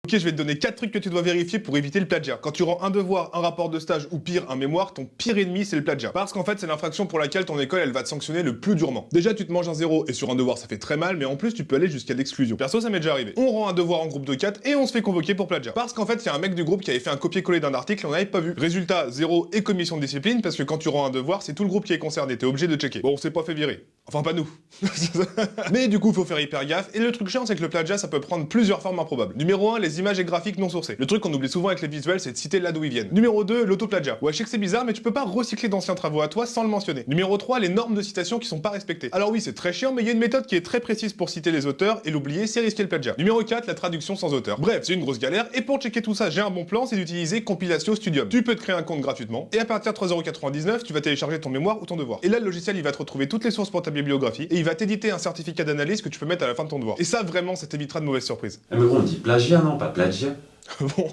Ok, je vais te donner 4 trucs que tu dois vérifier pour éviter le plagiat. Quand tu rends un devoir, un rapport de stage ou pire, un mémoire, ton pire ennemi c'est le plagiat. Parce qu'en fait, c'est l'infraction pour laquelle ton école elle va te sanctionner le plus durement. Déjà, tu te manges un 0 et sur un devoir ça fait très mal, mais en plus tu peux aller jusqu'à l'exclusion. Perso, ça m'est déjà arrivé. On rend un devoir en groupe de 4 et on se fait convoquer pour plagiat. Parce qu'en fait, il y a un mec du groupe qui avait fait un copier-coller d'un article et on n'avait pas vu. Résultat, 0 et commission de discipline parce que quand tu rends un devoir, c'est tout le groupe qui est concerné, t'es obligé de checker. Bon, on s'est pas fait virer. Enfin, pas nous. Mais du coup, faut faire hyper gaffe. Et le truc chiant, c'est que le plagiat, ça peut prendre plusieurs formes improbables. Numéro 1, les images et graphiques non sourcés. Le truc qu'on oublie souvent avec les visuels, c'est de citer là d'où ils viennent. Numéro 2, l'autoplagiat. Ouais, je sais que c'est bizarre, mais tu peux pas recycler d'anciens travaux à toi sans le mentionner. Numéro 3, les normes de citation qui sont pas respectées. Alors oui, c'est très chiant, mais il y a une méthode qui est très précise pour citer les auteurs, et l'oublier, c'est risquer le plagiat. Numéro 4, la traduction sans auteur. Bref, c'est une grosse galère, et pour checker tout ça, j'ai un bon plan, c'est d'utiliser Compilatio Studium. Tu peux te créer un compte gratuitement, et à partir de 3,99 €, tu vas télécharger ton mémoire ou ton devoir. Et là, le logiciel, il va te retrouver toutes les sources pour ta bibliographie, et il va t'éditer un certificat d'analyse que tu peux mettre à la fin de ton devoir. Et ça, vraiment, ça t'évitera de mauvaises surprises. Ah mais gros, on dit plagiat, non? Pas plagiat. Bon.